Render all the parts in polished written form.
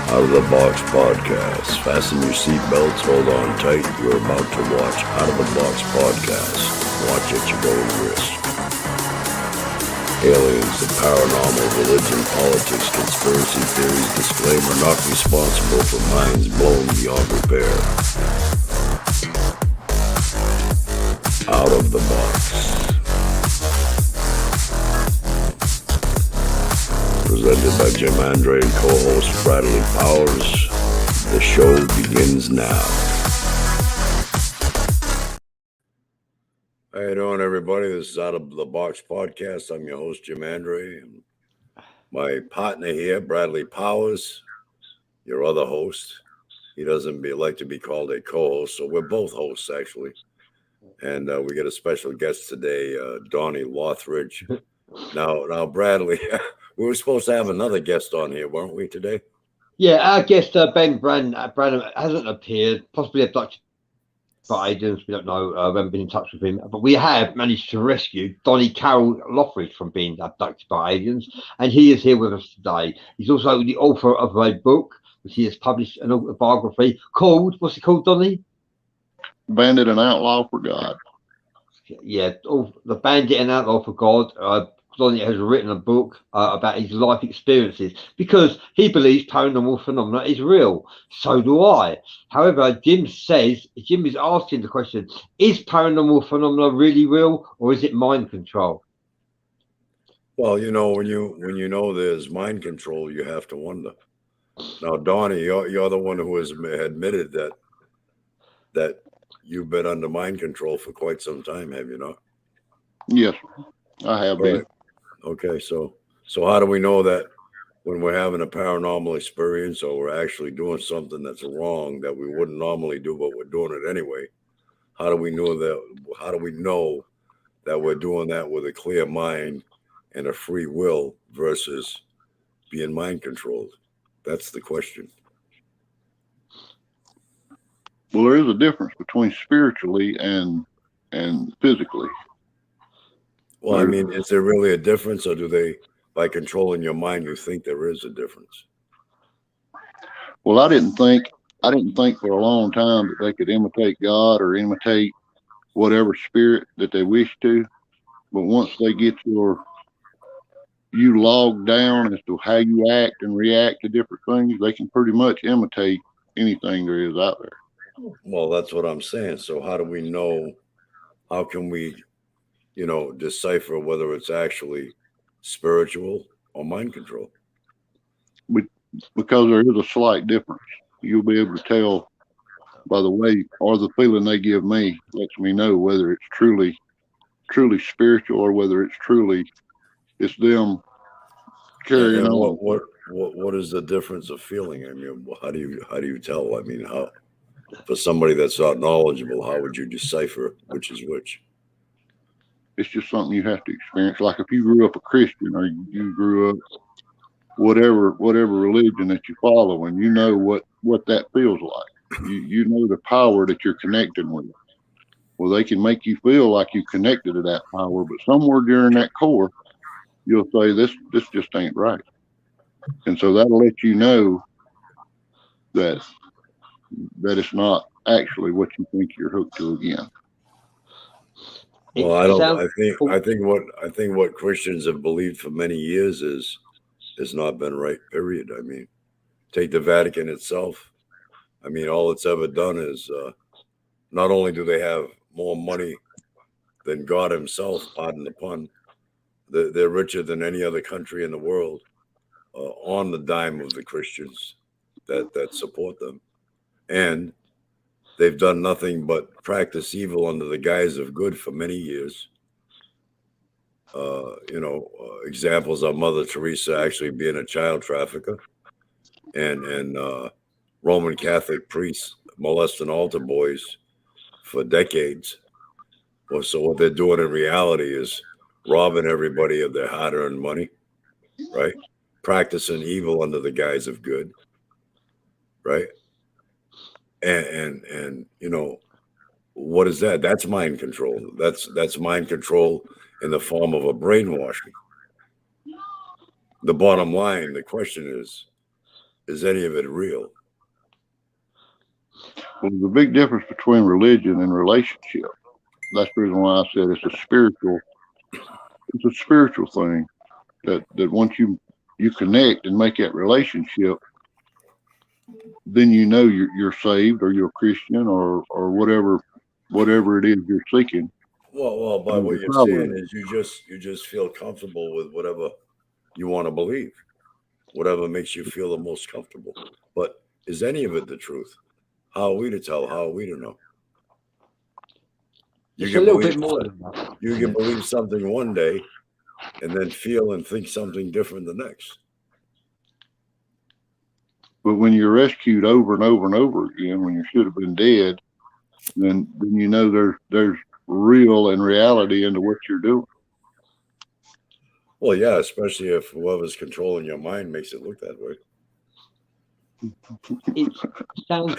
Out of the Box Podcast. Fasten your seatbelts, hold on tight. You're about to watch Out of the Box Podcast. Watch at your own risk. Aliens, the paranormal, religion, politics, conspiracy theories, disclaimer, not responsible for minds blown beyond repair. Out of the Box. Presented by Jim Andre and co-host Bradley Powers. The show begins now. How you doing, everybody? This is Out of the Box Podcast. I'm your host, Jim Andre. And my partner here, Bradley Powers, your other host. He doesn't like to be called a co-host, so we're both hosts, actually. And we get a special guest today, Donnie Lothridge. Now, Bradley, we were supposed to have another guest on here, weren't we, today? Yeah, our guest, Ben Brannum, hasn't appeared, possibly abducted by agents. We don't know. We haven't been in touch with him. But we have managed to rescue Donnie Carroll Lothridge from being abducted by aliens. And he is here with us today. He's also the author of a book, which he has published an autobiography called, what's it called, Donnie? Bandit and Outlaw for God. Yeah, The Bandit and Outlaw for God. Donnie has written a book about his life experiences because he believes paranormal phenomena is real. So do I. However, Jim is asking the question, is paranormal phenomena really real or is it mind control? Well, you know, when you know there's mind control, you have to wonder. Now, Donnie, you're the one who has admitted that you've been under mind control for quite some time, have you not? Yes, I have been. Okay, so how do we know that when we're having a paranormal experience or we're actually doing something that's wrong that we wouldn't normally do, but we're doing it anyway? How do we know that? How do we know that we're doing that with a clear mind and a free will versus being mind controlled? That's the question. Well, there is a difference between spiritually and physically. Well, I mean, is there really a difference, or do they, by controlling your mind, you think there is a difference? Well, I didn't think for a long time that they could imitate God or imitate whatever spirit that they wish to. But once they get you logged down as to how you act and react to different things, they can pretty much imitate anything there is out there. Well, that's what I'm saying. So how do we know? How can we, decipher whether it's actually spiritual or mind control? Because there is a slight difference. You'll be able to tell by the way or the feeling they give me lets me know whether it's truly spiritual or whether it's them carrying on. What is the difference of feeling? I mean, how do you tell? I mean, how, for somebody that's not knowledgeable, how would you decipher which is which? It's just something you have to experience. Like if you grew up a Christian or you grew up whatever religion that you follow, and you know what that feels like. You know the power that you're connecting with. Well, they can make you feel like you connected to that power, but somewhere during that core, you'll say this just ain't right. And so that'll let you know that it's not actually what you think you're hooked to again. Well, I think what Christians have believed for many years has not been right, period. I mean, take the Vatican itself. I mean, all it's ever done is not only do they have more money than God himself, pardon the pun, they're richer than any other country in the world on the dime of the Christians that support them. And they've done nothing but practice evil under the guise of good for many years. Examples of Mother Teresa actually being a child trafficker, and Roman Catholic priests molesting altar boys for decades. Well, so what they're doing in reality is robbing everybody of their hard-earned money, right? Practicing evil under the guise of good, right? And what is that? That's mind control. That's mind control in the form of a brainwashing. The bottom line, the question is, is any of it real? Well, there's a big difference between religion and relationship. That's the reason why I said it's a spiritual thing that once you connect and make that relationship, then you know you're saved or you're a Christian or whatever it is you're seeking. Well, by what you're saying is you just feel comfortable with whatever you want to believe, whatever makes you feel the most comfortable. But is any of it the truth? How are we to tell? How are we to know? It's a little bit more than that. You can believe something one day and then feel and think something different the next. But when you're rescued over and over and over again, when you should have been dead, then you know there's real and reality into what you're doing. Well, yeah, especially if whoever's controlling your mind makes it look that way. It sounds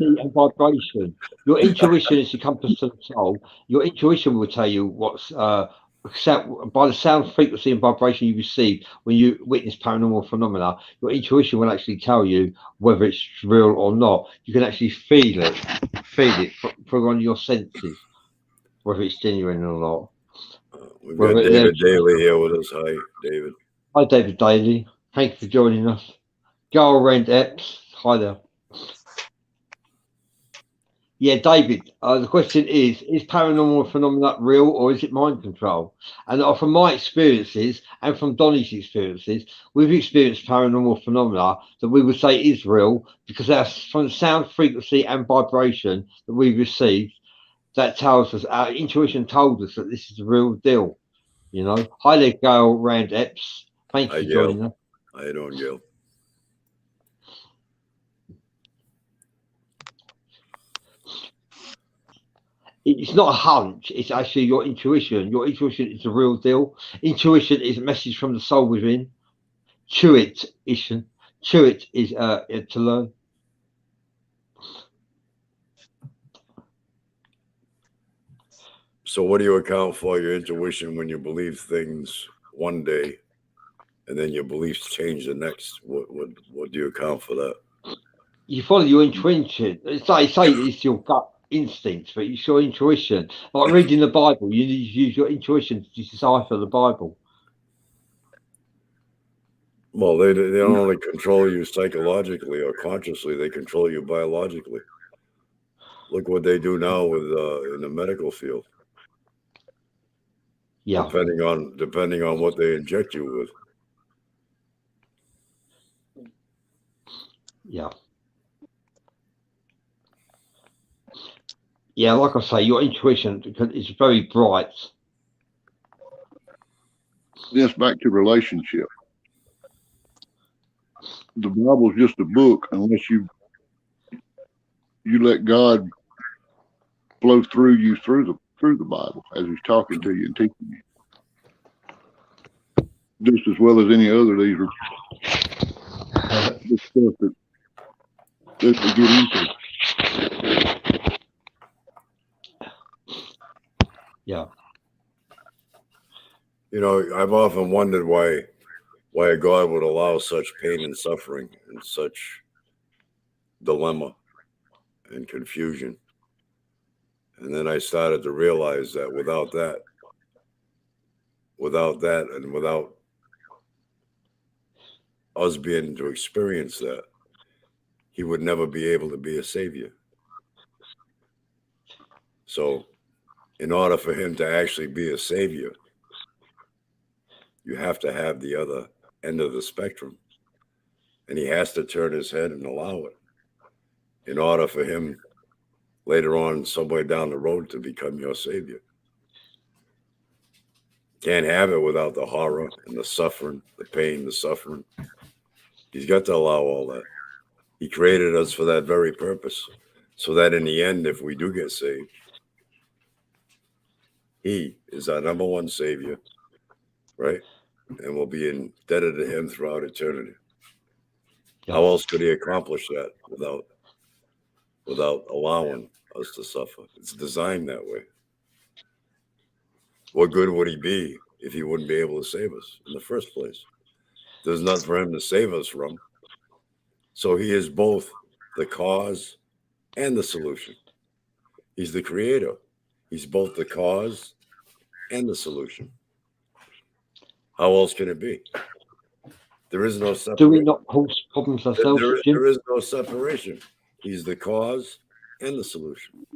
and vibration. Your intuition is the compass to the soul. Your intuition will tell you what's by the sound, frequency, and vibration you receive when you witness paranormal phenomena. Your intuition will actually tell you whether it's real or not. You can actually feel it through on your senses, whether it's genuine or not. We've got David Daly here with us. Hi, David. Hi, David Daly. Thank you for joining us. Garl Rand Epps. Hi there. Yeah, David, the question is paranormal phenomena real or is it mind control? And from my experiences and from Donnie's experiences, we've experienced paranormal phenomena that we would say is real because from the sound, frequency and vibration that we've received, that tells us, our intuition told us that this is the real deal. You know, hi there, Gail Rand Epps. Thank you for joining us. How you doing, Gail? It's not a hunch, it's actually your intuition. Your intuition is the real deal. Intuition is a message from the soul within. Intuition is to learn. So what do you account for your intuition when you believe things one day and then your beliefs change the next? What do you account for that? You follow your intuition. It's like say it's your gut instincts, but it's your intuition. Like reading the Bible, you need to use your intuition to decipher the Bible. Well, they don't only control you psychologically or consciously; they control you biologically. Look what they do now with in the medical field. Yeah. Depending on what they inject you with. Yeah. Yeah, like I say, your intuition is very bright. Yes, back to relationship. The Bible's just a book unless you let God flow through you through the Bible as He's talking to you and teaching you. Just as well as any other of these stuff that we get into. Yeah. You know, I've often wondered why God would allow such pain and suffering and such dilemma and confusion. And then I started to realize that without that and without us being to experience that, He would never be able to be a savior. So in order for Him to actually be a savior, you have to have the other end of the spectrum. And He has to turn His head and allow it in order for Him later on, somewhere down the road, to become your savior. Can't have it without the horror and the suffering, the pain, the suffering. He's got to allow all that. He created us for that very purpose, so that in the end, if we do get saved, He is our number one savior, right? And we'll be indebted to Him throughout eternity. Yeah. How else could He accomplish that without allowing us to suffer? It's designed that way. What good would He be if He wouldn't be able to save us in the first place? There's nothing for him to save us from. So he is both the cause and the solution. He's the creator. He's both the cause and the solution. How else can it be? There is no separation. Do we not cause problems ourselves, Jim? There is no separation. He's the cause and the solution.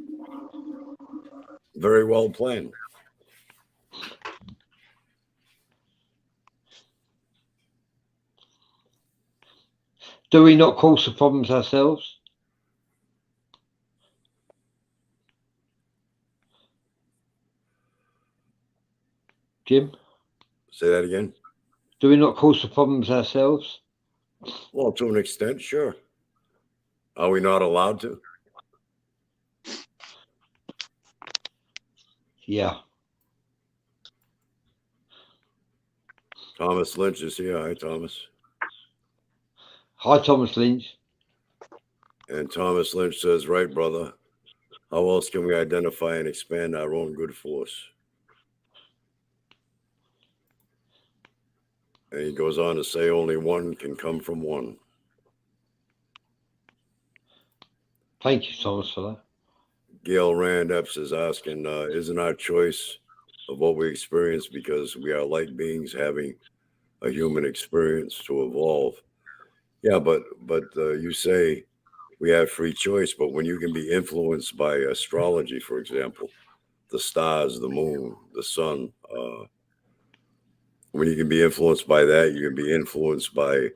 Very well planned. Do we not cause the problems ourselves? Jim? Say that again. Do we not cause the problems ourselves? Well, to an extent, sure. Are we not allowed to? Yeah. Thomas Lynch is here. Hi, Thomas. Hi, Thomas Lynch. And Thomas Lynch says, right, brother. How else can we identify and expand our own good force? And he goes on to say, only one can come from one. Thank you, Thomas, for that. Gail Rand Epps is asking, isn't our choice of what we experience because we are light beings having a human experience to evolve? Yeah, but you say we have free choice, but when you can be influenced by astrology, for example, the stars, the moon, the sun, when you can be influenced by that, you can be influenced by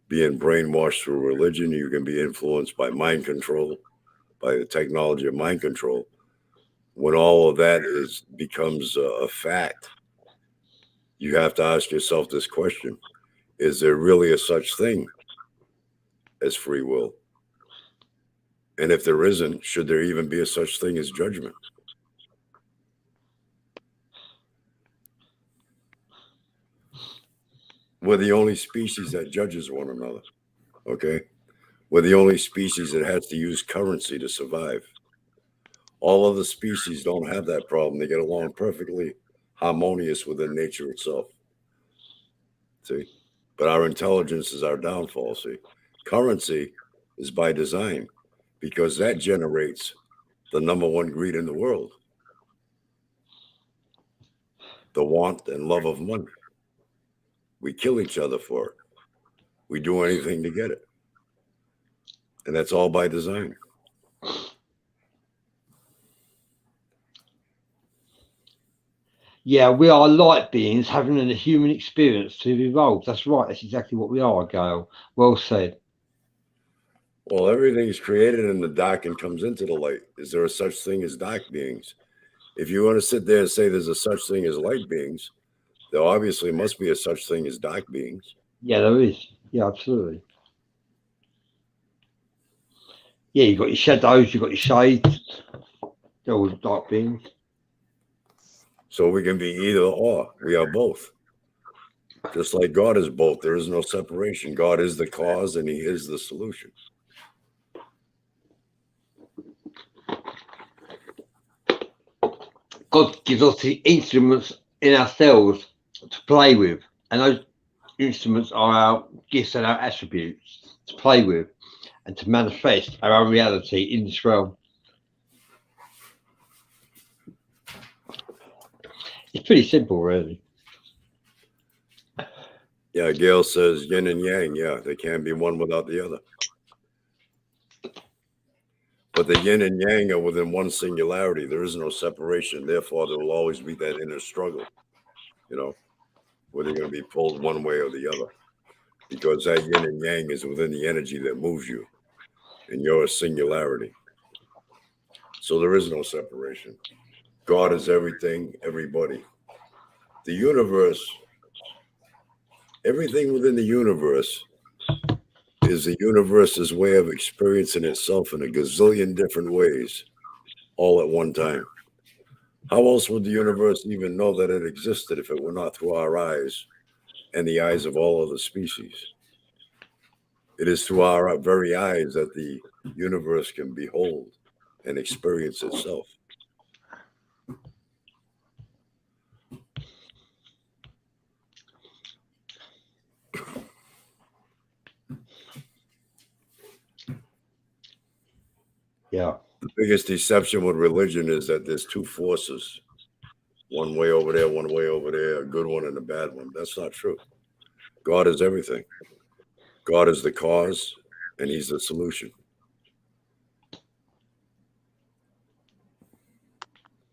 being brainwashed through religion. You can be influenced by mind control, by the technology of mind control. When all of that becomes a fact, you have to ask yourself this question: is there really a such thing as free will? And if there isn't, should there even be a such thing as judgment? We're the only species that judges one another, okay? We're the only species that has to use currency to survive. All other species don't have that problem. They get along perfectly harmonious within nature itself. See? But our intelligence is our downfall, see? Currency is by design because that generates the number one greed in the world. The want and love of money. We kill each other for it. We do anything to get it. And that's all by design. Yeah, we are light beings having a human experience to evolve. That's right. That's exactly what we are, Gail. Well said. Well, everything's created in the dark and comes into the light. Is there a such thing as dark beings? If you want to sit there and say there's a such thing as light beings, there obviously must be a such thing as dark beings. Yeah, there is. Yeah, absolutely. Yeah, you've got your shadows, you've got your shades. They're all dark beings. So we can be either or. We are both. Just like God is both. There is no separation. God is the cause and he is the solution. God gives us the instruments in ourselves to play with. And those instruments are our gifts and our attributes to play with and to manifest our own reality in this realm. It's pretty simple, really. Yeah, Gail says yin and yang. Yeah, they can't be one without the other. But the yin and yang are within one singularity. There is no separation. Therefore, there will always be that inner struggle, you know, where they're going to be pulled one way or the other. Because that yin and yang is within the energy that moves you. And you're a singularity. So there is no separation. God is everything, everybody. The universe, everything within the universe is the universe's way of experiencing itself in a gazillion different ways, all at one time. How else would the universe even know that it existed if it were not through our eyes and the eyes of all other species? It is through our very eyes that the universe can behold and experience itself. Yeah. The biggest deception with religion is that there's two forces, one way over there, one way over there, a good one and a bad one. That's not true. God is everything. God is the cause, and He's the solution.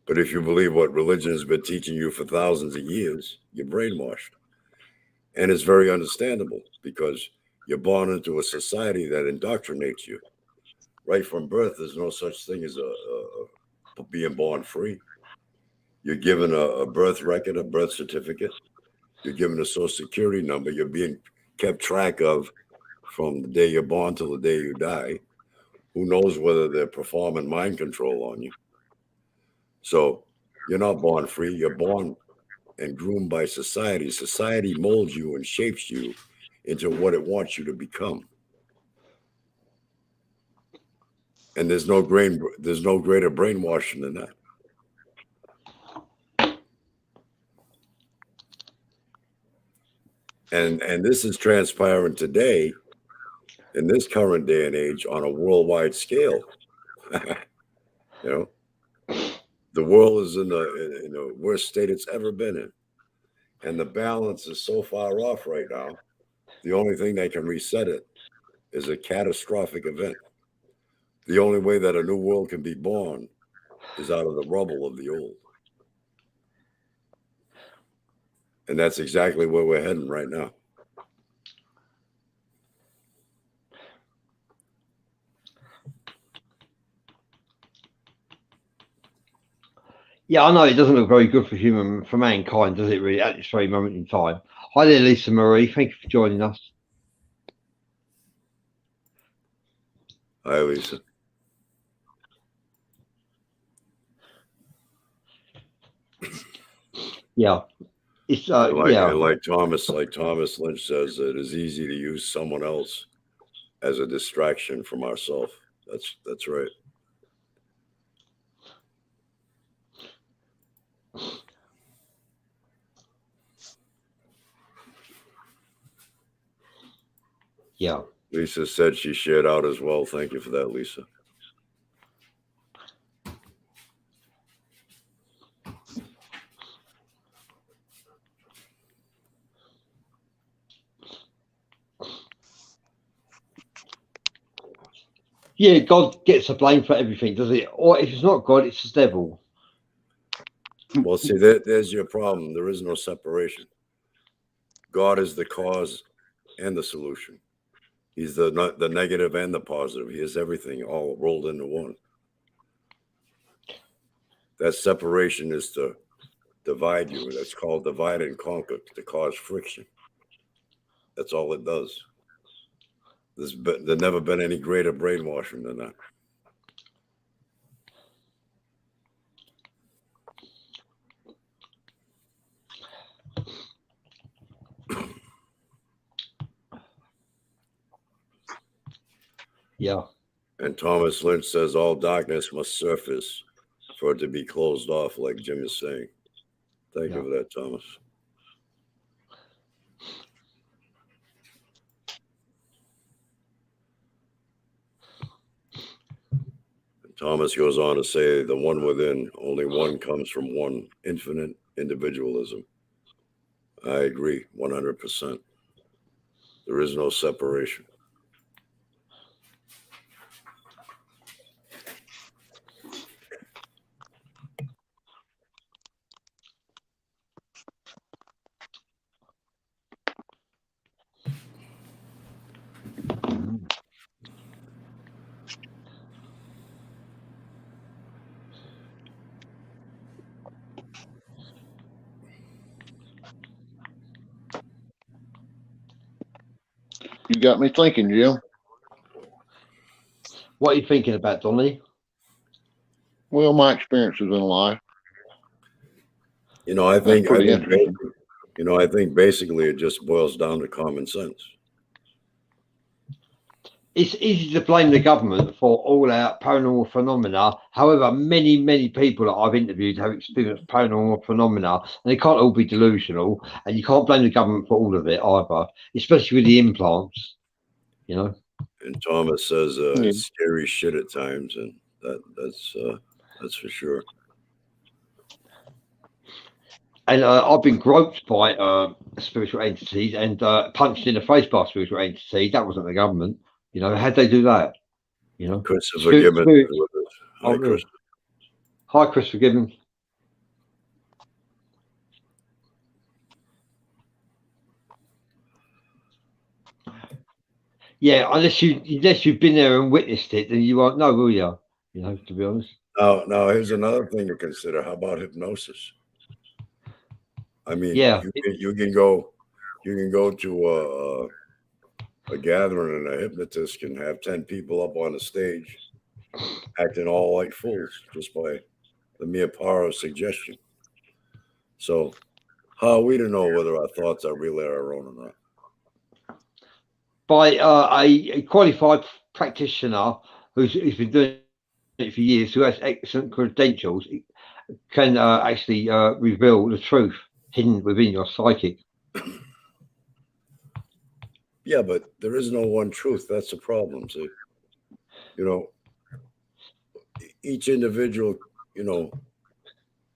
But if you believe what religion has been teaching you for thousands of years, you're brainwashed. And it's very understandable because you're born into a society that indoctrinates you. Right from birth, there's no such thing as being born free. You're given a birth record, a birth certificate. You're given a social security number. You're being kept track of from the day you're born till the day you die. Who knows whether they're performing mind control on you? So you're not born free. You're born and groomed by society. Society molds you and shapes you into what it wants you to become. And there's no greater brainwashing than that. And this is transpiring today in this current day and age on a worldwide scale. You know, the world is in the worst state it's ever been in. And the balance is so far off right now. The only thing that can reset it is a catastrophic event. The only way that a new world can be born is out of the rubble of the old. And that's exactly where we're heading right now. Yeah, I know it doesn't look very good for mankind, does it really, at this very moment in time? Hi there, Lisa Marie. Thank you for joining us. Hi, Lisa. Yeah. It's like Thomas Lynch says, it is easy to use someone else as a distraction from ourselves. That's right. Yeah. Lisa said she shared out as well. Thank you for that, Lisa. Yeah, God gets the blame for everything, does it? Or if it's not God, it's the devil. Well, see, there's your problem. There is no separation. God is the cause and the solution. He's the negative and the positive. He is everything all rolled into one. That separation is to divide you. That's called divide and conquer, to cause friction. That's all it does. There's never been any greater brainwashing than that. Yeah. And Thomas Lynch says all darkness must surface for it to be closed off, like Jim is saying. Thank you for that, Thomas. And Thomas goes on to say, the one within, only one comes from one, infinite individualism. I agree, 100%. There is no separation. You got me thinking, Jim. What are you thinking about, Donnie? Well, my experiences in life. I think interesting. I think basically it just boils down to common sense. It's easy to blame the government for all our paranormal phenomena. However, many, many people that I've interviewed have experienced paranormal phenomena, and they can't all be delusional. And you can't blame the government for all of it either, especially with the implants. And Thomas says it's scary shit at times, and That's for sure. And I've been groped by spiritual entities and punched in the face by a spiritual entity. That wasn't the government. How'd they do that? Christopher Gibbons is with us. Hi, Oh, really? Chris. Hi, Christopher Gibbons. Yeah, unless you've been there and witnessed it, then you won't know, will you? To be honest. Now here's another thing to consider. How about hypnosis? I mean, Yeah. you can go to a gathering and a hypnotist can have 10 people up on the stage acting all like fools just by the mere power of suggestion. So how are we to know whether our thoughts are really our own or not? By a qualified practitioner who's been doing it for years, who has excellent credentials, can actually reveal the truth hidden within your psychic. Yeah, but there is no one truth. That's the problem. See, each individual,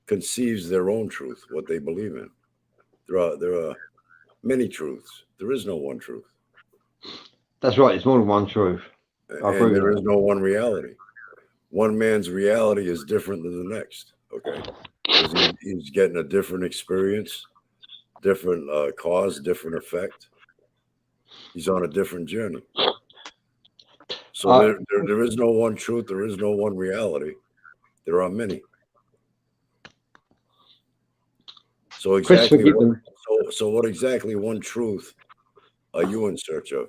conceives their own truth, what they believe in. There are many truths. There is no one truth. That's right. It's more than one truth. And there is no one reality. One man's reality is different than the next. Okay, because he's getting a different experience, different cause, different effect. He's on a different journey. So there is no one truth. There is no one reality. There are many. So exactly what exactly one truth are you in search of?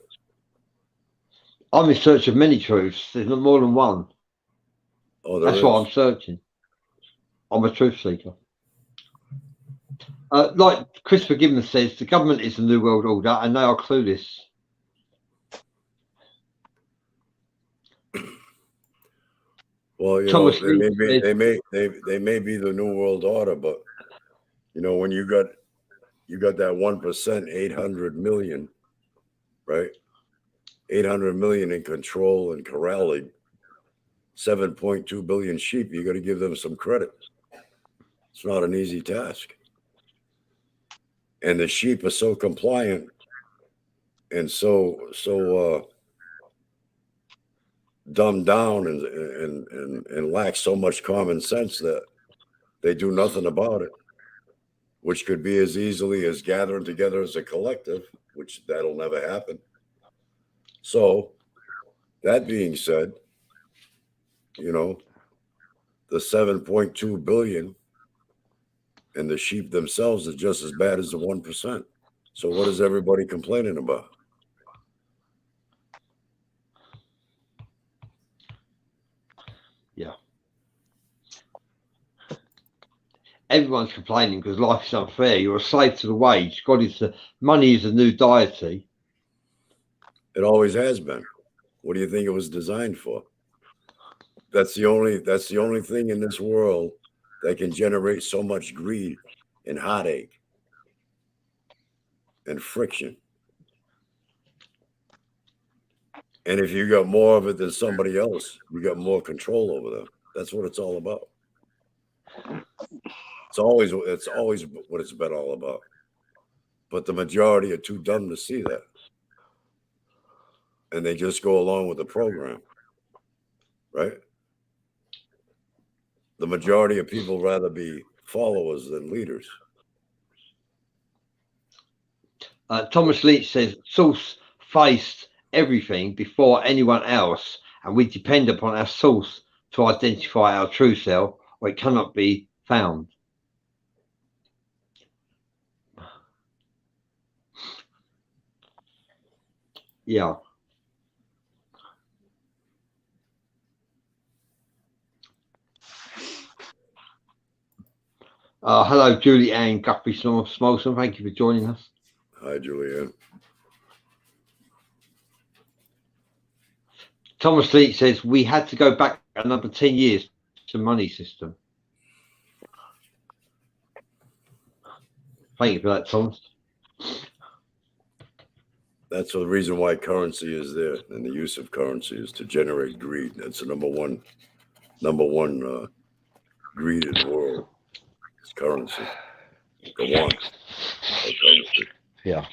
I'm in search of many truths. There's not more than one. Oh, that's why I'm searching. I'm a truth seeker. Like Christopher Gibbons says, the government is the New World Order, and they are clueless. Well, they may be the New World Order, but when you got that 1%, 800 million, right? 800 million in control and corralling 7.2 billion sheep. You got to give them some credit. It's not an easy task. And the sheep are so compliant and so dumbed down and lack so much common sense that they do nothing about it, which could be as easily as gathering together as a collective, which that'll never happen. So that being said, the 7.2 billion and the sheep themselves are just as bad as the 1%. So what is everybody complaining about? Yeah. Everyone's complaining because life is unfair. You're a slave to the wage. Money is the new deity. It always has been. What do you think it was designed for? That's the only thing in this world that can generate so much greed and heartache and friction. And if you got more of it than somebody else, you got more control over them. That's what it's all about. It's always what it's been all about. But the majority are too dumb to see that. And they just go along with the program. Right? The majority of people rather be followers than leaders. Thomas Leach says, Source faced everything before anyone else, and we depend upon our source to identify our true self, or it cannot be found. Yeah. Hello, Julie Ann Guthrie Smolson. Thank you for joining us. Hi, Julianne. Thomas Leach says, we had to go back another 10 years to the money system. Thank you for that, Thomas. That's the reason why currency is there, and the use of currency is to generate greed. That's the number one number one greed in the world. It's currency. The want of currency. Yeah.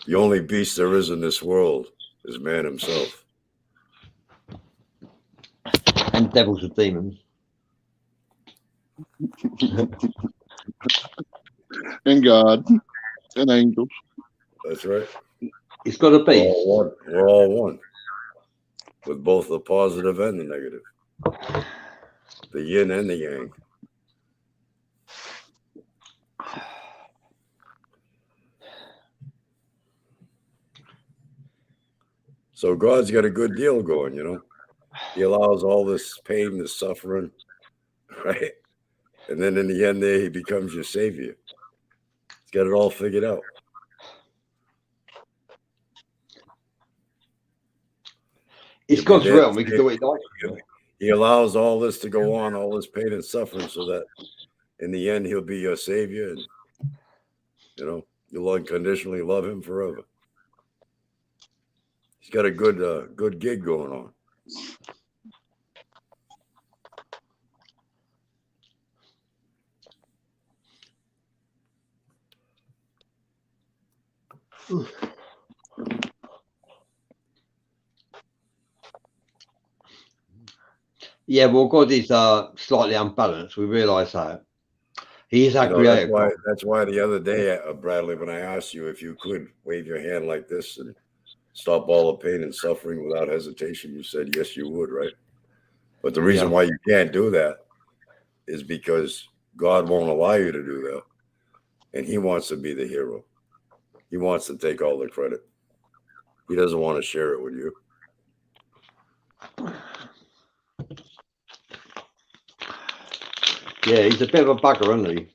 The only beast there is in this world is man himself. And devils and demons. And God and angels. That's right. It's got to We're be. all one. We're all one. With both the positive and the negative. The yin and the yang. So God's got a good deal going, you know. He allows all this pain, this suffering, right? And then in the end there, he becomes your savior. He's got it all figured out. It's God's realm. We can do what he likes. He allows all this to go on, all this pain and suffering, so that in the end he'll be your savior, and you know you'll unconditionally love him forever. He's got a good gig going on. Yeah, well, God is slightly unbalanced. We realise that. He is our creator. That's why the other day, Bradley, when I asked you if you could wave your hand like this and stop all the pain and suffering without hesitation, you said yes, you would, right? But the reason why you can't do that is because God won't allow you to do that. And he wants to be the hero. He wants to take all the credit. He doesn't want to share it with you. Yeah, he's a bit of a bugger, isn't he?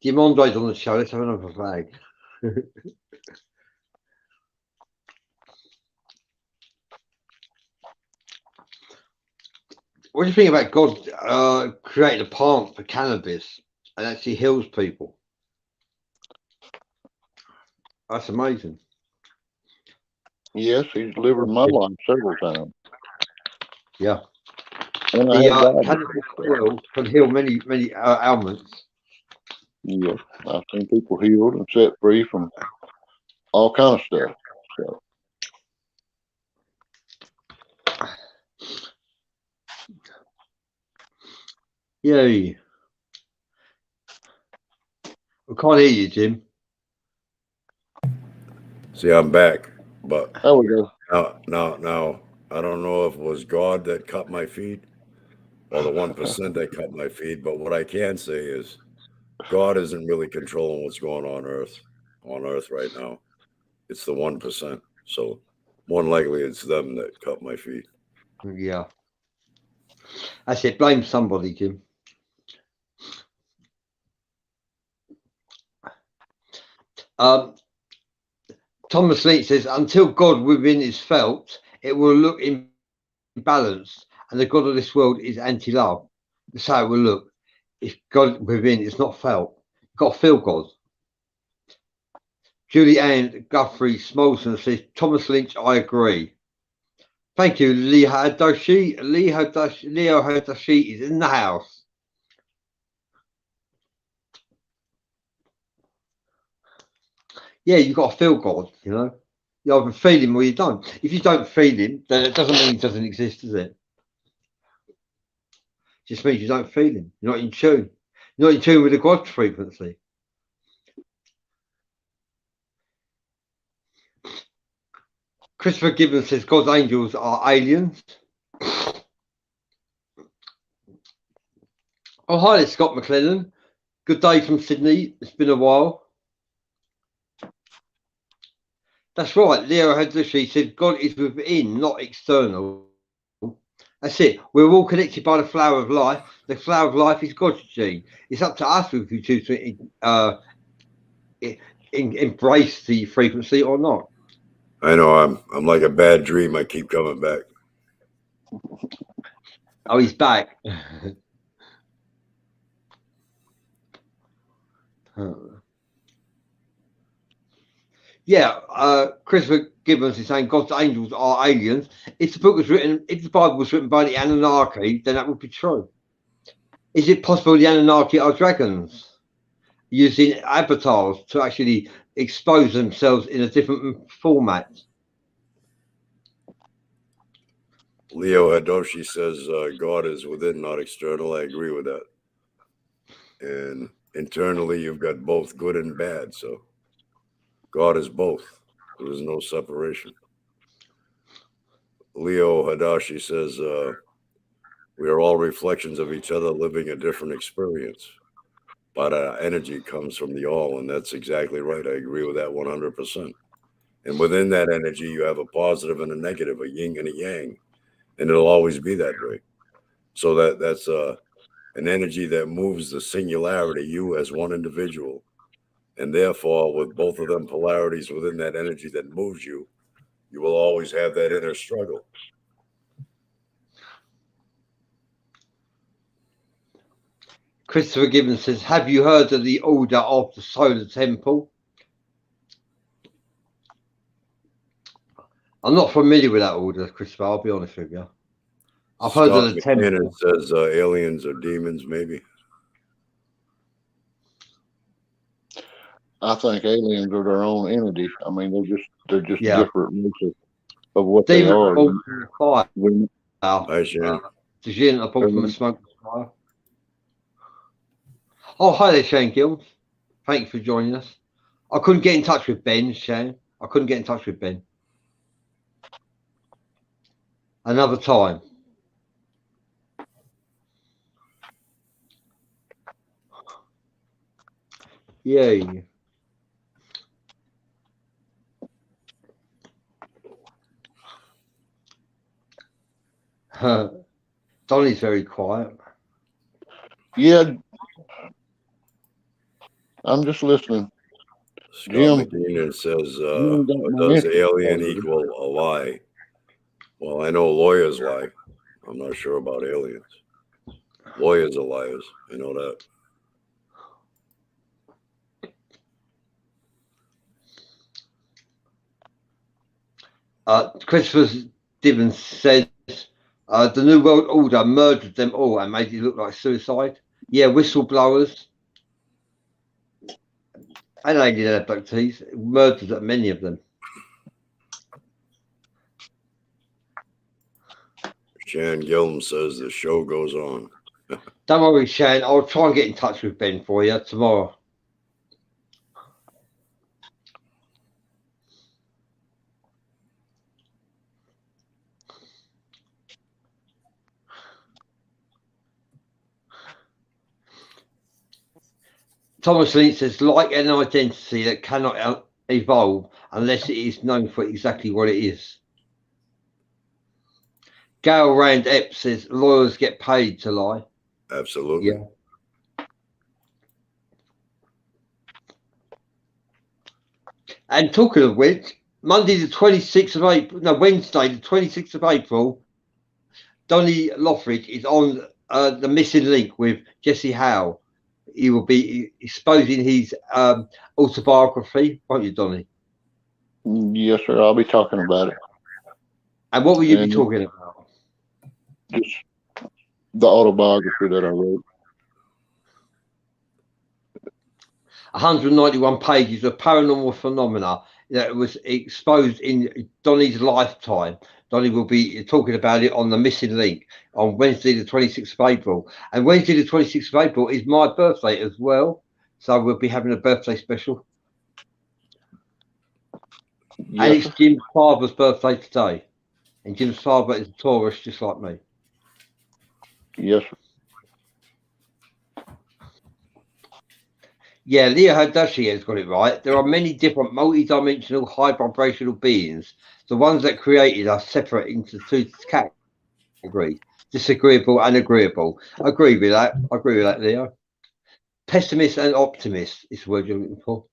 Jim Andre's on the show. Let's have another flag. What do you think about God creating a plant for cannabis and actually heals people? That's amazing. Yes, he's delivered my life several times. Yeah. And the cannabis oil can heal many ailments. Yeah, I've seen people healed and set free from all kind of stuff. So. Yay. I can't hear you, Jim. See, I'm back, but there we go. Now, I don't know if it was God that cut my feed or the 1% that cut my feed, but what I can say is God isn't really controlling what's going on Earth right now. It's the 1%. So more than likely it's them that cut my feed. Yeah. That's it. Blame somebody, Jim. Thomas Leach says, until God within is felt, it will look imbalanced, and the God of this world is anti-love. That's how it will look. If God within is not felt, you've got to feel God. Julie Ann Guthrie Smolson says, Thomas Lynch, I agree. Thank you, Leo Hadoshi. Leo Hadoshi is in the house. Yeah, you've got to feel God, you know. You either feel him or you don't. If you don't feel him, then it doesn't mean he doesn't exist, does it? It just means you don't feel him. You're not in tune. You're not in tune with the God frequency. Christopher Gibbons says God's angels are aliens. Oh, hi, Scott McLennan. Good day from Sydney. It's been a while. That's right. Leo Hadushi said God is within, not external. That's it. We're all connected by the flower of life. The flower of life is God's gene. It's up to us if we choose to embrace the frequency or not. I know I'm like a bad dream. I keep coming back. Oh, he's back. Yeah, Christopher Gibbons is saying God's angels are aliens. If the Bible was written by the Anunnaki, then that would be true. Is it possible the Anunnaki are dragons using avatars to actually expose themselves in a different format? Leo Hadoshi says God is within, not external. I agree with that. And internally, you've got both good and bad. So God is both. There is no separation. Leo Hadashi says we are all reflections of each other living a different experience. But energy comes from the all, and that's exactly right. I agree with that 100%. And within that energy, you have a positive and a negative, a yin and a yang, and it'll always be that way. So that's an energy that moves the singularity, you as one individual. And therefore, with both of them polarities within that energy that moves you, you will always have that inner struggle. Christopher Gibbons says, have you heard of the Order of the Solar Temple? I'm not familiar with that order, Christopher, I'll be honest with you. I've heard of the temple. It says aliens or demons, maybe. I think aliens are their own entity. I mean, they're just Yeah. different mixes of what they are. Hi, Shan. From a smoke fire. Oh, hi there, Shane Gills. Thank you for joining us. I couldn't get in touch with Ben, Shane. I couldn't get in touch with Ben. Another time. Yay. Donnie's very quiet. Yeah. I'm just listening. Scott Jim McKinnon says, does alien equal a lie? Well, I know lawyers lie. I'm not sure about aliens. Lawyers are liars. I know that. Christopher Gibbons says, the New World Order murdered them all and made it look like suicide. Yeah, whistleblowers and alien abductees murdered many of them. Shan Gilm says the show goes on. Don't worry, Shan. I'll try and get in touch with Ben for you tomorrow. Thomas Lynch says, like an identity that cannot evolve unless it is known for exactly what it is. Gail Rand Epp says, lawyers get paid to lie. Absolutely. Yeah. And talking of which, Monday the 26th of April, no, Wednesday the 26th of April, Donnie Lothridge is on The Missing Link with Jesse Howe. He will be exposing his autobiography, won't you, Donnie? Yes, sir. I'll be talking about it. And what will you be talking about? Just the autobiography that I wrote. 191 pages of paranormal phenomena that was exposed in Donnie's lifetime. Donnie will be talking about it on The Missing Link on Wednesday the 26th of April. And Wednesday the 26th of April is my birthday as well. So we'll be having a birthday special. Yes. And it's Jim's father's birthday today. And Jim's father is a Taurus just like me. Yes. Yeah, Leo Hadashi has got it right. There are many different multi-dimensional high vibrational beings. The ones that created are separate into two categories. disagreeable and agreeable. I agree with that. I agree with that, Leo. Pessimist and optimist is the word you're looking for.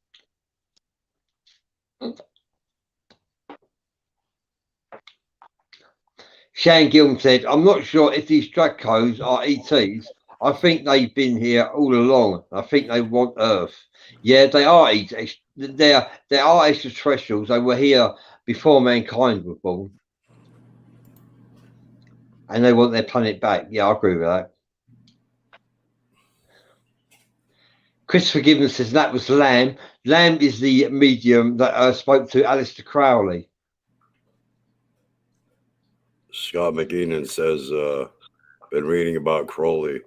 Shan Gilm said, I'm not sure if these Dracos are ETs. I think they've been here all along. I think they want Earth. Yeah, they are ETs. They are extraterrestrials. They were here before mankind was born. And they want their planet back. Yeah, I agree with that. Christopher Gibbons says that was Lamb. Lamb is the medium that spoke to Aleister Crowley. Scott McKeenan says, been reading about Crowley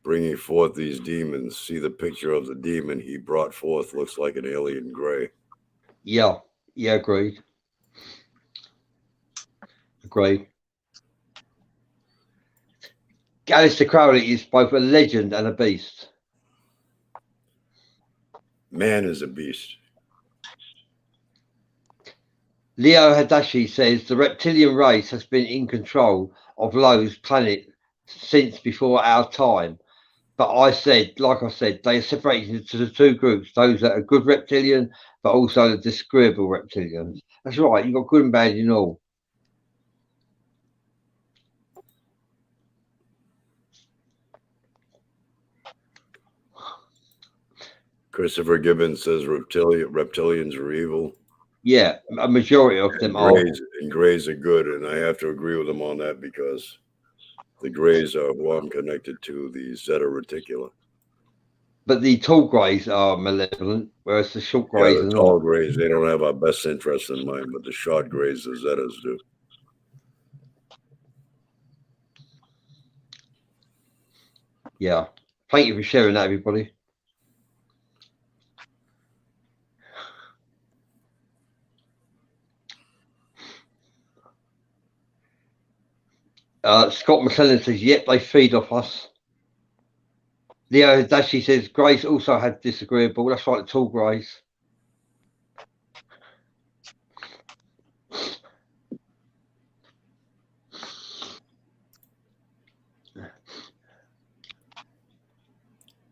bringing forth these demons. See the picture of the demon he brought forth looks like an alien gray. Yeah, agreed. Agreed. Aleister Crowley is both a legend and a beast. Man is a beast. Leo Hadashi says the reptilian race has been in control of Lowe's planet since before our time. But like I said, they are separated into the two groups, those that are good reptilian, but also the disagreeable reptilians. That's right, you've got good and bad in all. Christopher Gibbons says reptilians are evil. Yeah, a majority of them are. And grays are good, and I have to agree with them on that because the grays are who I'm connected to, the Zeta Reticula. But the tall greys are malevolent, whereas the short greys the are tall not. grays, they don't have our best interest in mind, but the short grays, the Zetas do. Yeah. Thank you for sharing that, everybody. Scott McClellan says, yep, they feed off us. Leo Dashi says, greys also had disagreeable. That's right, the tall greys.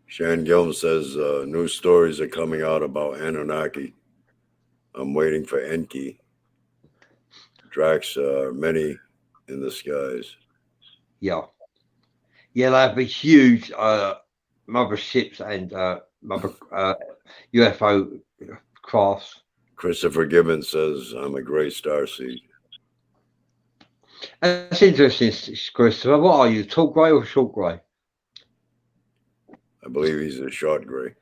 Shan Gilm says, new stories are coming out about Anunnaki. I'm waiting for Enki. Drax, many in the skies. Yeah. Yeah, they have a huge motherships and UFO crafts. Christopher Gibbons says, I'm a gray starseed. That's interesting, Christopher. What are you, tall grey or short grey? I believe he's a short gray.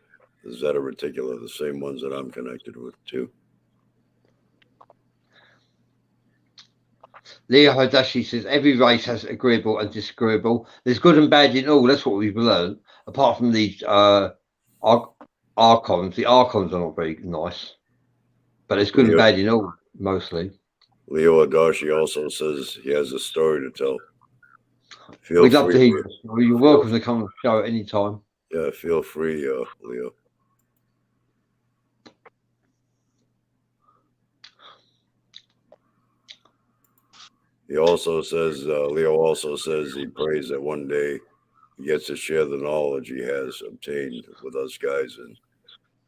The Zeta Reticula, the same ones that I'm connected with, too. Leo Hadashi says, every race has agreeable and disagreeable. There's good and bad in all. That's what we've learned. Apart from these archons. The archons are not very nice. But there's good and bad in all, mostly. Leo Adashi also says he has a story to tell. We'd love to hear you. You're welcome to come on the show at any time. Yeah, feel free, Leo. He also says, Leo also says he prays that one day he gets to share the knowledge he has obtained with us guys.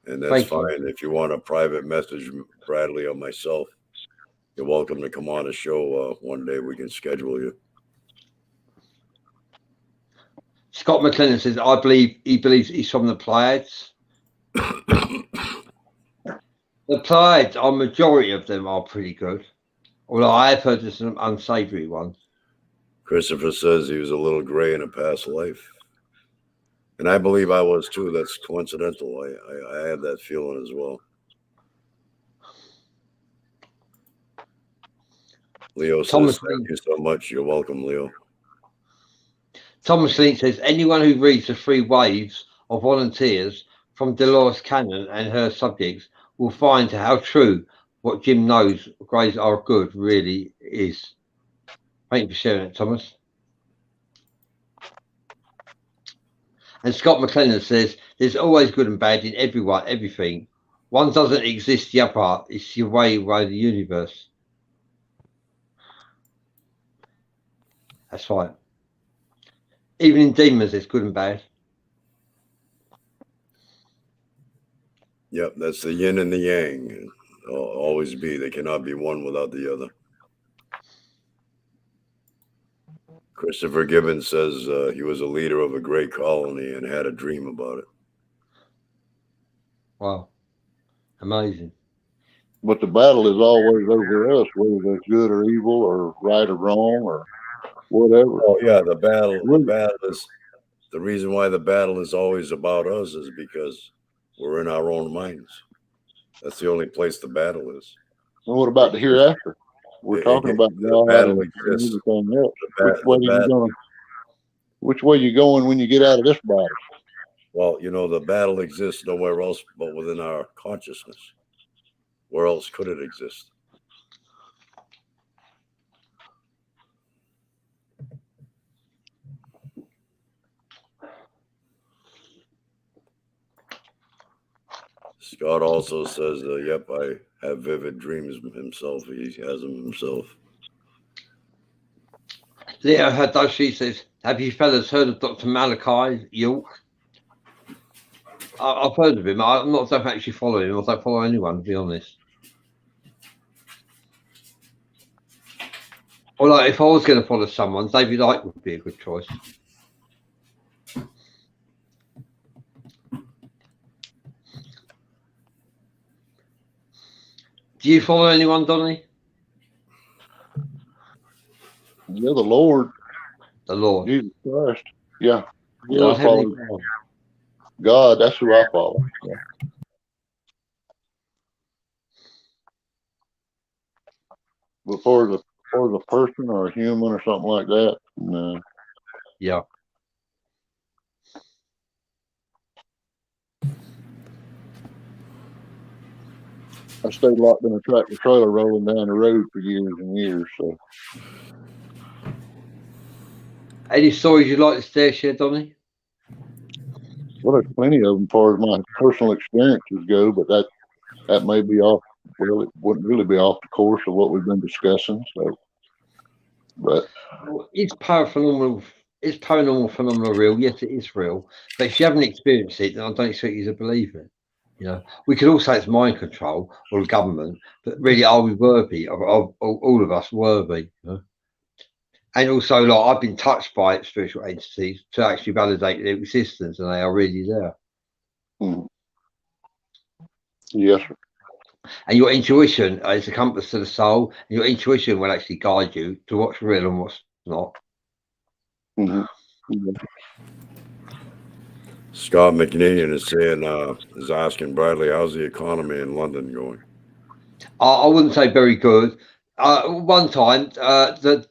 And that's fine. If you want a private message, Bradley or myself, you're welcome to come on a show one day. We can schedule you. Scott McLennan says, I believe he believes he's from the Pleiades. The Pleiades, a majority of them are pretty good. Although I have heard of some unsavory ones. Christopher says he was a little gray in a past life. And I believe I was too. That's coincidental. I have that feeling as well. Leo says, thank you so much. You're welcome, Leo. Thomas Link says, anyone who reads the 3 waves of volunteers from Dolores Cannon and her subjects will find how true what Jim knows greys are good really is. Thank you for sharing it, Thomas. And Scott McLennan says, there's always good and bad in everyone, everything. One doesn't exist, the other. It's your way around the universe. That's right. Even in demons, there's good and bad. Yep, that's the yin and the yang. Always be. They cannot be one without the other. Christopher Gibbons says he was a leader of a great colony and had a dream about it. Wow. Amazing. But the battle is always over us, whether it's good or evil or right or wrong or whatever. Oh yeah, the battle is the reason why the battle is always about us is because we're in our own minds. That's the only place the battle is. And what about the hereafter? We're talking about God battle and exists. everything else. The Which way you going when you get out of this battle? Well, the battle exists nowhere else but within our consciousness. Where else could it exist? Scott also says, yep, I have vivid dreams himself. He has them himself. Leo Hadoshi says, have you fellas heard of Dr. Malachi York? I've heard of him. I'm not don't actually follow him. I don't follow anyone, to be honest. Or like, if I was going to follow someone, David Icke would be a good choice. Do you follow anyone, Donnie? Yeah, the Lord. The Lord. Jesus Christ. Yeah. Yeah, I follow God. That's who I follow. Yeah. But for the person or a human or something like that, no. Yeah. I stayed locked in a tractor trailer rolling down the road for years and years. So, Any stories you'd like to share, Donnie? well, there's plenty of them as far as my personal experiences go, but that may be off. Well, it wouldn't really be off the course of what we've been discussing. So, but it's paranormal phenomenon real? Yes, it is real. But if you haven't experienced it, then I don't expect you to believe it. We could all say it's mind control or the government, but really, are we worthy of all of us worthy? And also, like, I've been touched by spiritual entities to actually validate their existence, and they are really there. Yes, sir. And your intuition is a compass to the soul, and your intuition will actually guide you to what's real and what's not. Mm-hmm. Mm-hmm. Scott McNean is asking Bradley, how's the economy in London going? I wouldn't say very good. One time, the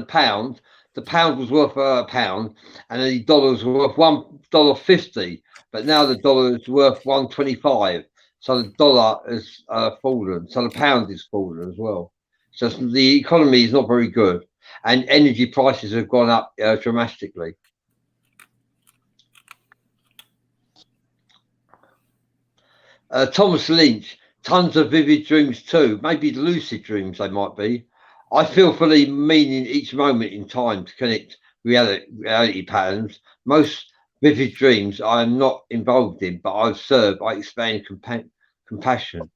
pound was worth a pound, and the dollar was worth $1.50. But now the dollar is worth $1.25. So the dollar has fallen. So the pound is fallen as well. So the economy is not very good, and energy prices have gone up dramatically. Thomas Lynch, tons of vivid dreams too, maybe lucid dreams they might be. I feel for the meaning each moment in time to connect reality patterns. Most vivid dreams I am not involved in, but I observe, I expand compassion.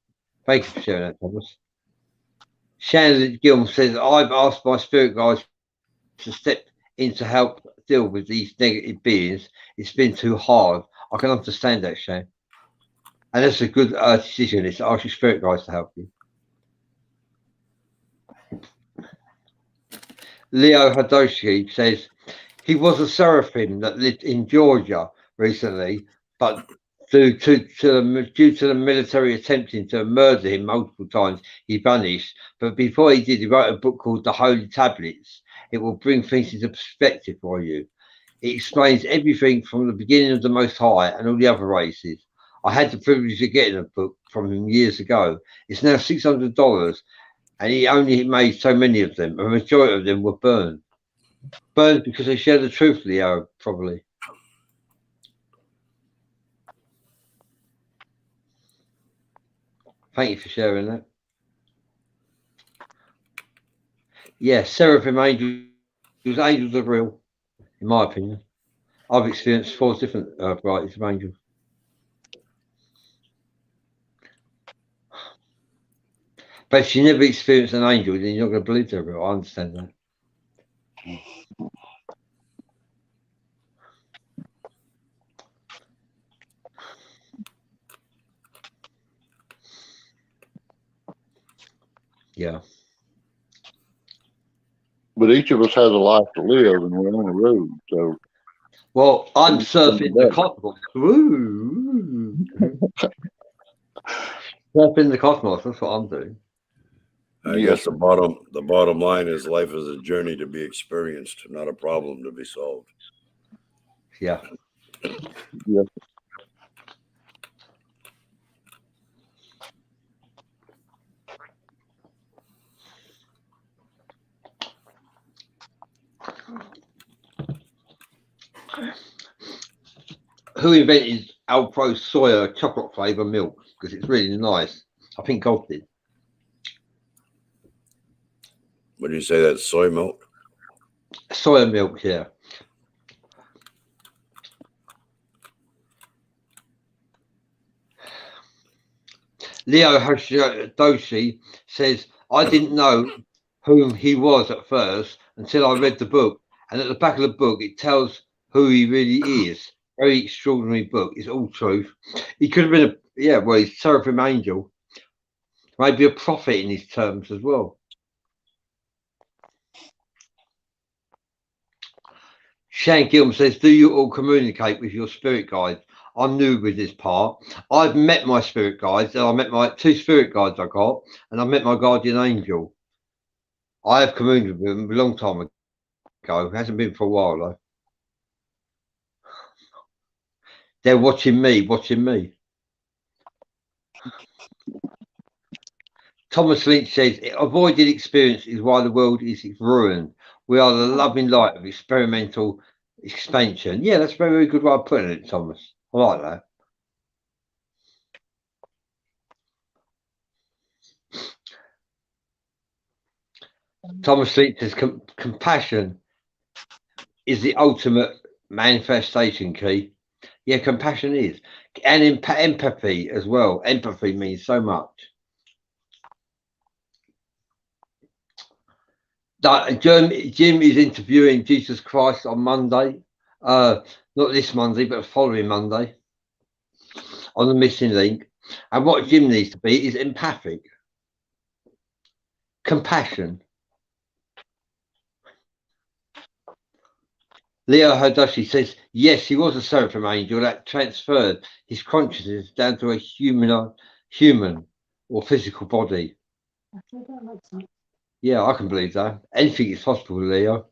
Thank you for sharing that, Thomas. Shannon Gilm says, I've asked my spirit guides to step in to help deal with these negative beings. It's been too hard. I can understand that, Shannon. And that's a good decision. It's ask your spirit guides to help you. Leo Hadoshi says he was a seraphim that lived in Georgia recently, but due to the military attempting to murder him multiple times, he vanished. But before he did, he wrote a book called The Holy Tablets. It will bring things into perspective for you. It explains everything from the beginning of the Most High and all the other races. I had the privilege of getting a book from him years ago. It's now $600, and he only made so many of them. A majority of them were burned. Burned because they share the truth, Leo, probably. Thank you for sharing that. Yeah, Seraphim Angel Angels are real, in my opinion. I've experienced 4 different varieties of angels. But if you never experienced an angel, then you're not going to believe they're real. I understand that. Yeah. But each of us has a life to live, and we're on the road. So, well, I'm surfing the cosmos. Woo! Surfing the cosmos. That's what I'm doing. I guess the bottom line is life is a journey to be experienced, not a problem to be solved. Yeah. Yeah. Who invented Alpro soya chocolate flavour milk? Because it's really nice. I think God did. What do you say? That's soy milk? Soya milk, yeah. Leo Hashidoshi says, I didn't know who he was at first until I read the book. And at the back of the book, it tells who he really is. Very extraordinary book. It's all truth. He could have been he's Seraphim Angel. Maybe a prophet in his terms as well. Shan Gilman says, do you all communicate with your spirit guides? I'm new with this part. I've met my spirit guides, and I met my 2 spirit guides I got, and I met my guardian angel. I have communicated with them a long time ago. It hasn't been for a while though. They're watching me. Thomas Lynch says, avoided experience is why the world is ruined. We are the loving light of experimental expansion. Yeah, that's a very, very good way of putting it, Thomas. I like that. Thomas Lynch says, compassion is the ultimate manifestation key. Yeah, compassion is. And empathy as well. Empathy means so much. Jim is interviewing Jesus Christ on Monday. Not this Monday, but the following Monday. On the missing link. And what Jim needs to be is empathic. Compassion. Leo Hadoshi says, yes, he was a seraphim angel that transferred his consciousness down to a human or physical body. Yeah, I can believe that. Anything is possible, Leo.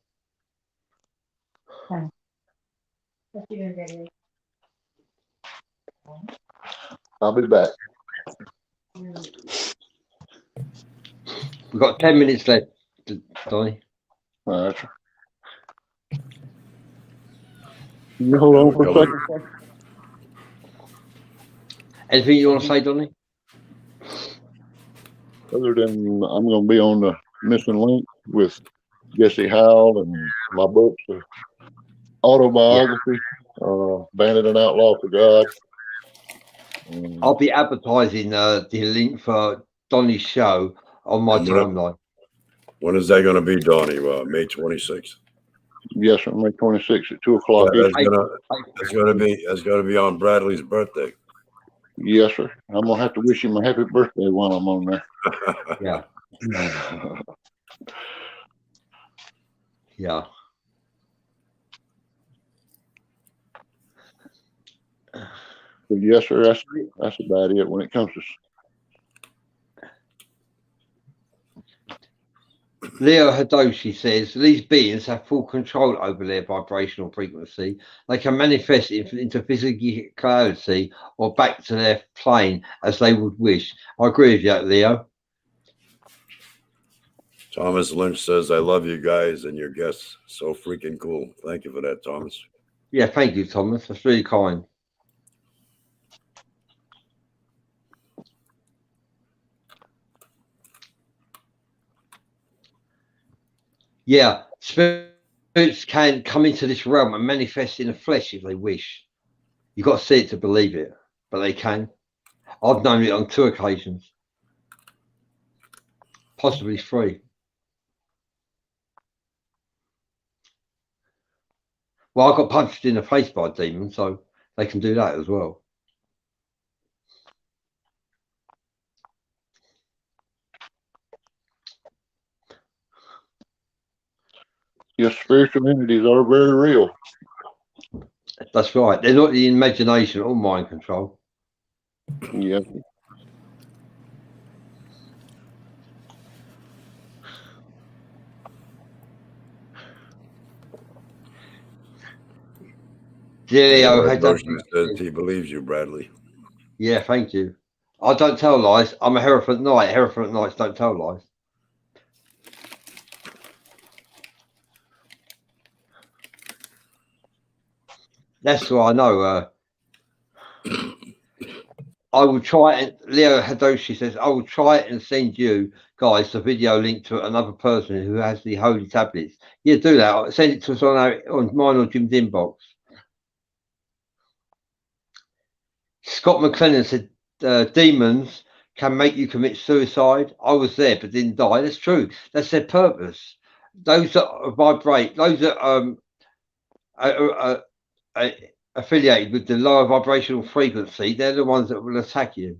I'll be back. We've got 10 minutes left, Donnie. All right. Can you hold on for a second? Anything you want to say, Donnie? Other than I'm going to be on the missing link with Jesse Howell and my books, autobiography, Bandit and Outlaw for God. I'll be advertising the link for Donnie's show on my timeline. When is that going to be, Donnie? May 26th. Yes, sir. May 26th at 2:00. That's going to be on Bradley's birthday. Yes, sir. I'm gonna have to wish him a happy birthday while I'm on there. Yeah. Yeah. But yes, sir. That's about it when it comes to. Leo Hadoshi says these beings have full control over their vibrational frequency. They can manifest into physicality or back to their plane as they would wish. I agree with you, Leo. Thomas Lynch says, I love you guys and your guests. So freaking cool. Thank you for that, Thomas. Yeah, thank you, Thomas. That's really kind. Yeah, spirit spirits can come into this realm and manifest in the flesh if they wish. You've got to see it to believe it, but they can. I've known it on 2 occasions, possibly 3. Well, I got punched in the face by a demon, so they can do that as well. Yes, spiritual entities are very real. That's right. They're not the imagination or mind control. Yeah. Leo had done. Motion says he believes you, Bradley. Yeah, thank you. I don't tell lies. I'm a Hereford Knight. Hereford Knights don't tell lies. That's what I know. I will try it. Leo Hadoshi says, I will try it and send you guys the video link to another person who has the holy tablets. Yeah, do that. Send it to us on mine or Jim's inbox. Scott McLennan said, demons can make you commit suicide. I was there but didn't die. That's true. That's their purpose. Those that vibrate, those that are affiliated with the lower vibrational frequency, they're the ones that will attack you.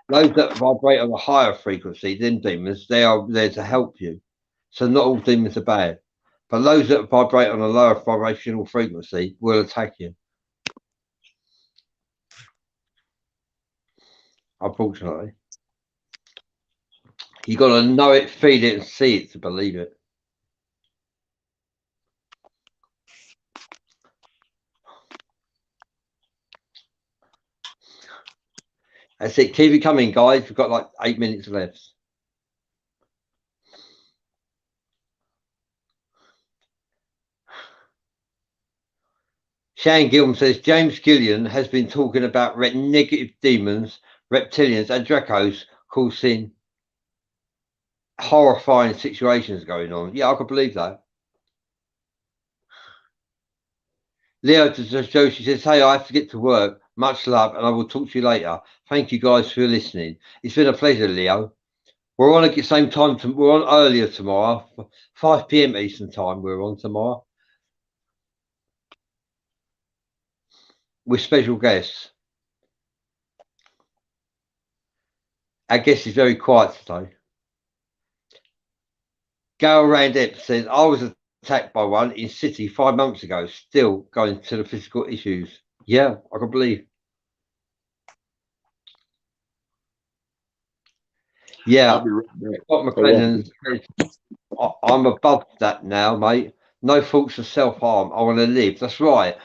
Those that vibrate on a higher frequency than demons, they are there to help you. So not all demons are bad. But those that vibrate on a lower vibrational frequency will attack you. Unfortunately. You got to know it, feel it, and see it to believe it. That's it. Keep it coming, guys. We've got like 8 minutes left. Shan Gilman says, James Gillian has been talking about negative demons, reptilians, and Dracos causing horrifying situations going on. Yeah, I could believe that. Leo Joshi says, hey, I have to get to work. Much love, and I will talk to you later. Thank you guys for listening. It's been a pleasure, Leo. We're on at the same time. We're on earlier tomorrow, 5 p.m. Eastern time. We're on tomorrow with special guests. Our guest is very quiet today. Gail Randep says, I was attacked by one in City 5 months ago, still going to the physical issues. Yeah, I can believe. Yeah, I'll be right back. Scott McLennan says, I'm above that now, mate. No thoughts of self-harm. I want to live. That's right.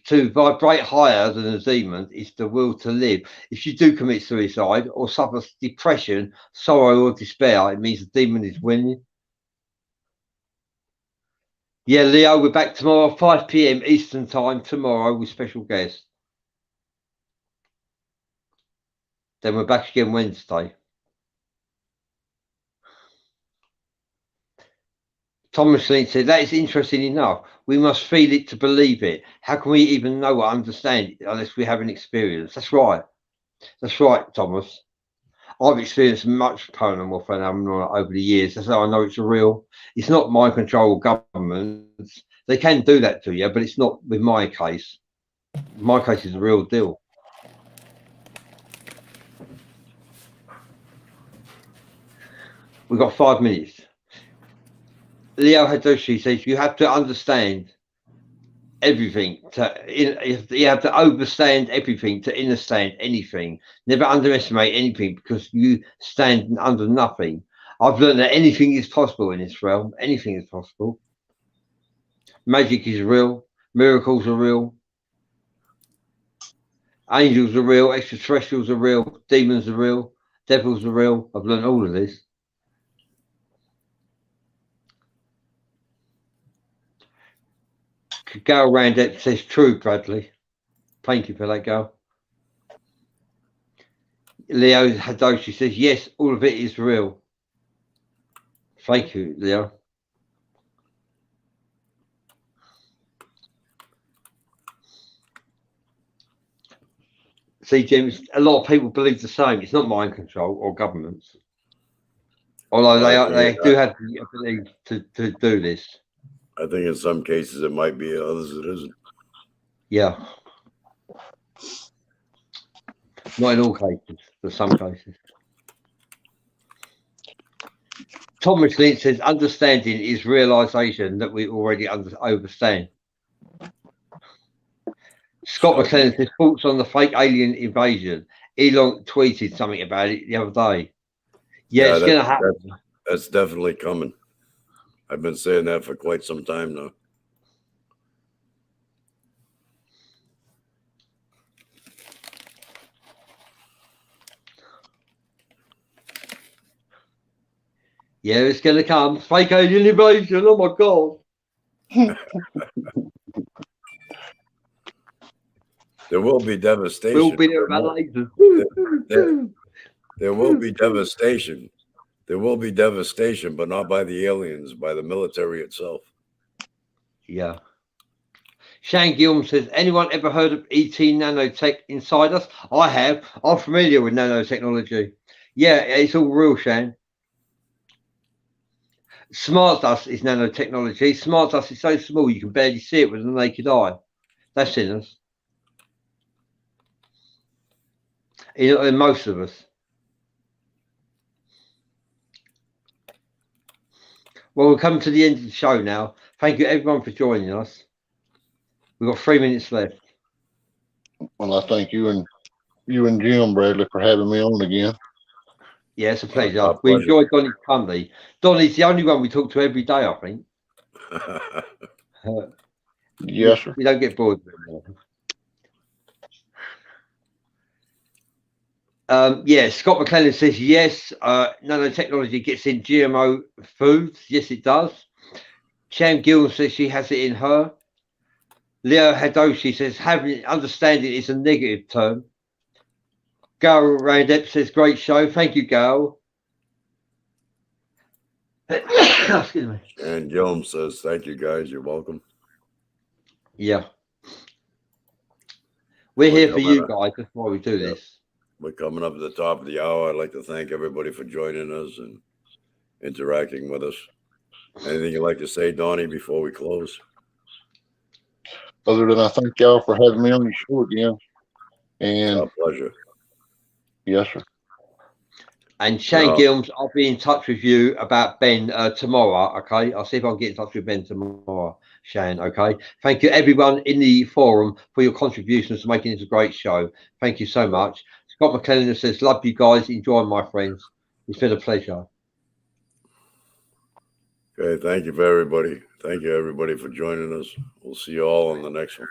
To vibrate higher than a demon is the will to live. If you do commit suicide or suffer depression, sorrow, or despair, it means the demon is winning. Yeah, Leo, we're back tomorrow, 5 p.m. Eastern time tomorrow with special guests. Then we're back again Wednesday. Thomas Lee said, that is interesting enough. We must feel it to believe it. How can we even know or understand it unless we have an experience? That's right. That's right, Thomas. I've experienced much paranormal phenomena over the years. That's how I know it's real. It's not mind control or governments. They can do that to you, but it's not with my case. My case is a real deal. We've got 5 minutes. Leo Hadoshi says you have to understand everything. You have to understand everything to understand anything. Never underestimate anything because you stand under nothing. I've learned that anything is possible in this realm. Anything is possible. Magic is real. Miracles are real. Angels are real. Extraterrestrials are real. Demons are real. Devils are real. I've learned all of this. Gail Randett says, true, Bradley. Thank you for that, Gail. Leo Hadoshi says, yes, all of it is real. Thank you, Leo. See, Jim, a lot of people believe the same. It's not mind control or governments. Although they do have the ability to do this. I think in some cases it might be, others it isn't. Yeah. Not in all cases, but some cases. Thomas Lynch says, understanding is realization that we already understand. Scott McLennan says, thoughts on the fake alien invasion. Elon tweeted something about it the other day. Yeah, it's going to happen. That's definitely coming. I've been saying that for quite some time now. Yeah, it's going to come. Fake alien invasion. Oh, my God. There will be devastation. We'll be there about lasers. There will be devastation. There will be devastation, but not by the aliens, by the military itself. Yeah. Shane Gilm says, anyone ever heard of ET nanotech inside us? I have. I'm familiar with nanotechnology. Yeah, it's all real, Shane. Smart dust is nanotechnology. Smart dust is so small you can barely see it with the naked eye. That's in us. In most of us. Well, we'll come to the end of the show now. Thank you, everyone, for joining us. We've got 3 minutes left. Well, I thank you and Jim Bradley for having me on again. Yeah, it's a pleasure. We enjoyed Donnie's company. Donnie's the only one we talk to every day, I think. Yes, sir. We don't get bored with him. Yeah, Scott McLennan says yes. Nanotechnology gets in GMO foods. Yes, it does. Cham Gill says she has it in her. Leo Hadoshi says having understanding is a negative term. Gail Randep says great show. Thank you, Gail. Excuse me. And Gilm says thank you, guys. You're welcome. Yeah. We're here for you guys. That's why we do this. We're coming up at the top of the hour. I'd like to thank everybody for joining us and interacting with us. Anything you'd like to say, Donnie, before we close? Other than I thank y'all for having me on your show again. And it's our pleasure. Yes, sir. And Shane Gilms, I'll be in touch with you about Ben tomorrow, okay? I'll see if I can get in touch with Ben tomorrow, Shane, okay? Thank you, everyone in the forum, for your contributions to making this a great show. Thank you so much. Scott McLennan says, love you guys. Enjoy, my friends. It's been a pleasure. Okay, thank you for everybody. Thank you, everybody, for joining us. We'll see you all on the next one.